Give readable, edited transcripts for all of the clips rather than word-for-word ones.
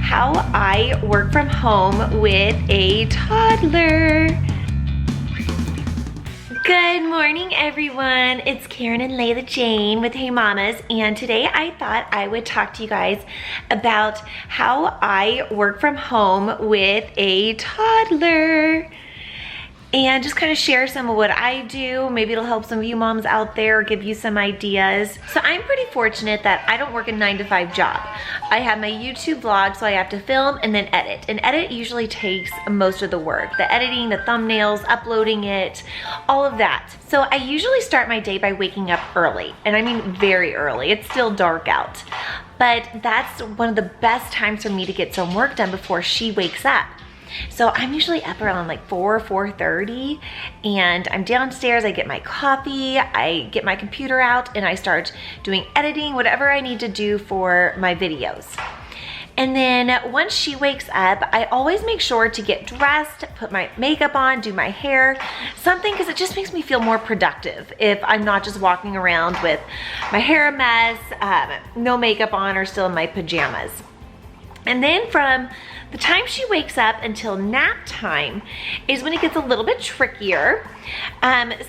how I work from home with a toddler. Good morning, everyone. It's Karen and Layla Jane with Hey Mamas, and today I thought I would talk to you guys about how I work from home with a toddler. And just kind of share some of what I do. Maybe it'll help some of you moms out there, give you some ideas. So I'm pretty fortunate that I don't work a 9-to-5 job. I have my YouTube vlog, so I have to film and then edit. And edit usually takes most of the work. The editing, the thumbnails, uploading it, all of that. So I usually start my day by waking up early. And I mean very early. It's still dark out. But that's one of the best times for me to get some work done before she wakes up. So I'm usually up around like 4:30, and I'm downstairs, I get my coffee, I get my computer out, and I start doing editing, whatever I need to do for my videos. And then once she wakes up, I always make sure to get dressed, put my makeup on, do my hair, something, because it just makes me feel more productive if I'm not just walking around with my hair a mess, no makeup on, or still in my pajamas. And then from the time she wakes up until nap time is when it gets a little bit trickier.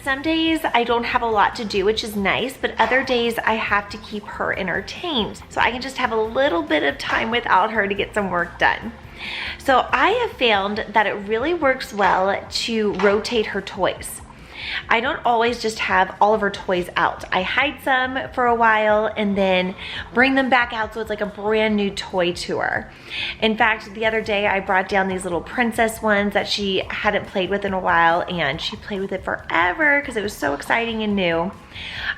Some days I don't have a lot to do, which is nice, but other days I have to keep her entertained. So I can just have a little bit of time without her to get some work done. So I have found that it really works well to rotate her toys. I don't always just have all of her toys out. I hide some for a while and then bring them back out so it's like a brand new toy to her. In fact, the other day I brought down these little princess ones that she hadn't played with in a while, and she played with it forever because it was so exciting and new.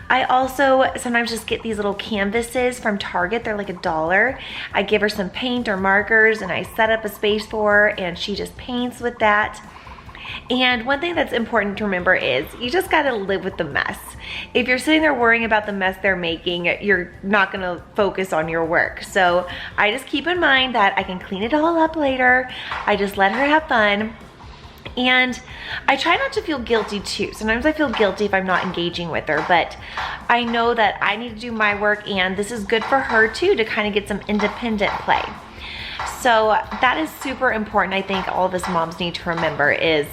I also sometimes just get these little canvases from Target. They're like $1. I give her some paint or markers and I set up a space for her and she just paints with that. And one thing that's important to remember is you just gotta live with the mess. If you're sitting there worrying about the mess they're making, you're not gonna focus on your work. So I just keep in mind that I can clean it all up later. I just let her have fun. And I try not to feel guilty too. Sometimes I feel guilty if I'm not engaging with her, but I know that I need to do my work, and this is good for her too, to kind of get some independent play. So that is super important. I think all of us moms need to remember is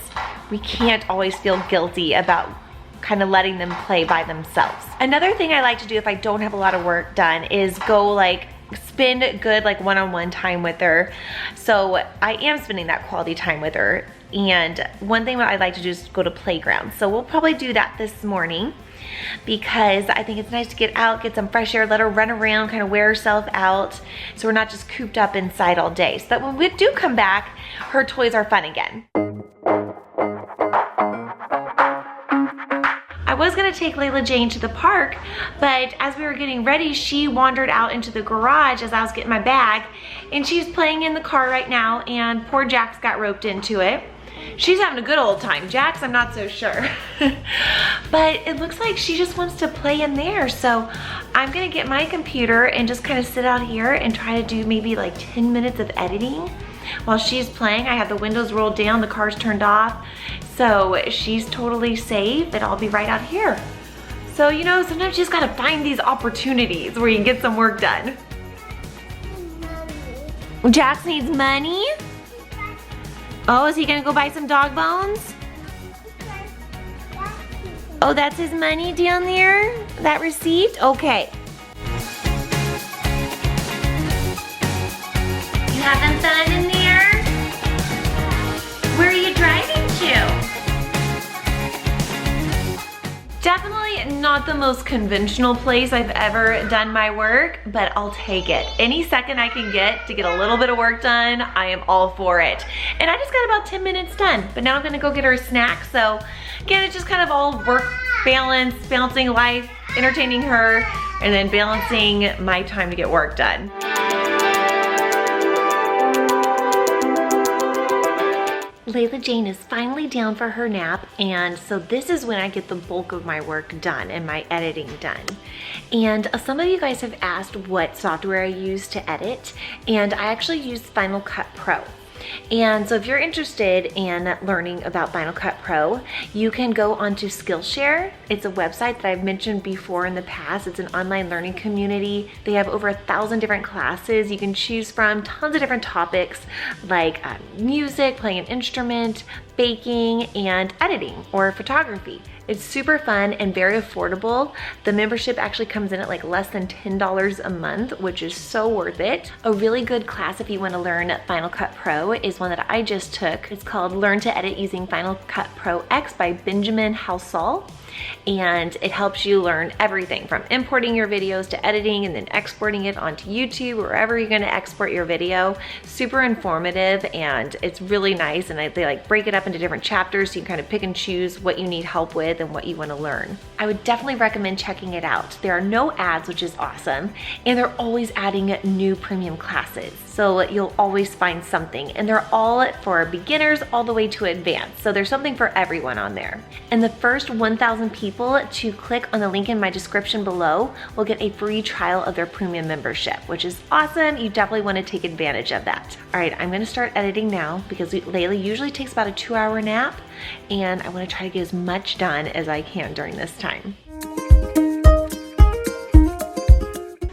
we can't always feel guilty about kind of letting them play by themselves. Another thing I like to do if I don't have a lot of work done is go like spend good like one-on-one time with her. So I am spending that quality time with her. And one thing that I like to do is go to playgrounds. So we'll probably do that this morning, because I think it's nice to get out, get some fresh air, let her run around, kind of wear herself out, so we're not just cooped up inside all day. So that when we do come back, her toys are fun again. I was gonna take Layla Jane to the park, but as we were getting ready, she wandered out into the garage as I was getting my bag, and she's playing in the car right now, and poor Jax got roped into it. She's having a good old time. Jax, I'm not so sure. But it looks like she just wants to play in there. So I'm gonna get my computer and just kind of sit out here and try to do maybe like 10 minutes of editing while she's playing. I have the windows rolled down, the car's turned off. So she's totally safe, and I'll be right out here. So, you know, sometimes you just gotta find these opportunities where you can get some work done. Jax needs money? Oh, is he gonna go buy some dog bones? Oh, that's his money down there? That receipt? Okay. You having fun in there? Where are you driving to? Definitely not the most conventional place I've ever done my work, but I'll take it. Any second I can get to get a little bit of work done, I am all for it. And I just got about 10 minutes done, but now I'm gonna go get her a snack. So again, it's just kind of all work balance, balancing life, entertaining her, and then balancing my time to get work done. Layla Jane is finally down for her nap, and so this is when I get the bulk of my work done and my editing done. And some of you guys have asked what software I use to edit, and I actually use Final Cut Pro. And so if you're interested in learning about Final Cut Pro, you can go onto Skillshare. It's a website that I've mentioned before in the past. It's an online learning community. They have over 1,000 different classes you can choose from, tons of different topics like music, playing an instrument, baking, and editing or photography. It's super fun and very affordable. The membership actually comes in at like less than $10 a month, which is so worth it. A really good class if you want to learn Final Cut Pro is one that I just took. It's called Learn to Edit Using Final Cut Pro X by Benjamin Housel. And it helps you learn everything from importing your videos to editing and then exporting it onto YouTube, wherever you're gonna export your video. Super informative, and it's really nice, and they like break it up into different chapters so you can kind of pick and choose what you need help with and what you wanna learn. I would definitely recommend checking it out. There are no ads, which is awesome, and they're always adding new premium classes. So you'll always find something, and they're all for beginners all the way to advanced. So there's something for everyone on there. And the first 1,000 people to click on the link in my description below will get a free trial of their premium membership, which is awesome. You definitely want to take advantage of that. All right, I'm gonna start editing now because Layla usually takes about a 2-hour nap, and I want to try to get as much done as I can during this time.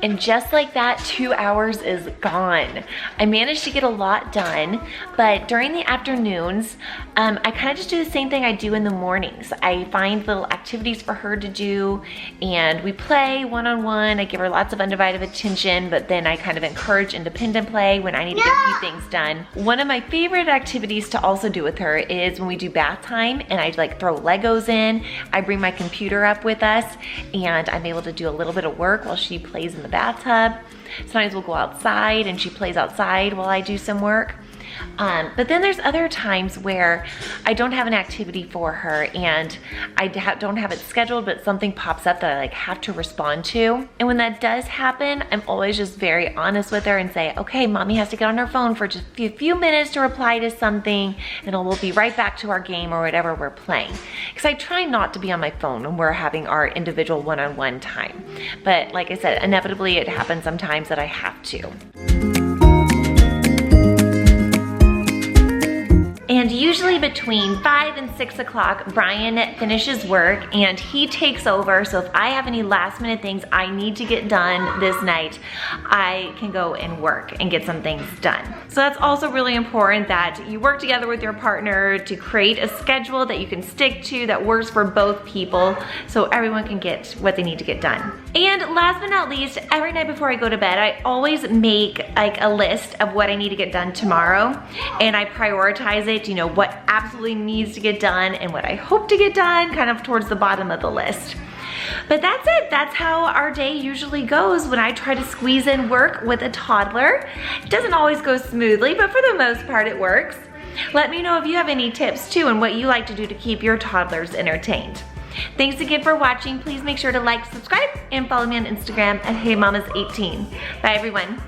And just like that, 2 hours is gone. I managed to get a lot done, but during the afternoons, I kind of just do the same thing I do in the mornings. I find little activities for her to do, and we play one-on-one. I give her lots of undivided attention, but then I kind of encourage independent play when I need to get a few things done. One of my favorite activities to also do with her is when we do bath time, and I like throw Legos in. I bring my computer up with us, and I'm able to do a little bit of work while she plays in the bathtub. Sometimes we'll go outside and she plays outside while I do some work. But then there's other times where I don't have an activity for her and I don't have it scheduled, but something pops up that I like have to respond to. And when that does happen, I'm always just very honest with her and say, okay, mommy has to get on her phone for just a few minutes to reply to something, and then we'll be right back to our game or whatever we're playing. Because I try not to be on my phone when we're having our individual one-on-one time. But like I said, inevitably it happens sometimes that I have to. And usually between 5 and 6 o'clock, Brian finishes work and he takes over. So if I have any last minute things I need to get done this night, I can go and work and get some things done. So that's also really important that you work together with your partner to create a schedule that you can stick to that works for both people so everyone can get what they need to get done. And last but not least, every night before I go to bed, I always make like a list of what I need to get done tomorrow, and I prioritize it, you know, what absolutely needs to get done and what I hope to get done kind of towards the bottom of the list. But that's it. That's how our day usually goes when I try to squeeze in work with a toddler. It doesn't always go smoothly, but for the most part it works. Let me know if you have any tips too and what you like to do to keep your toddlers entertained. Thanks again for watching. Please make sure to like, subscribe, and follow me on Instagram at HeyMamas18. Bye everyone.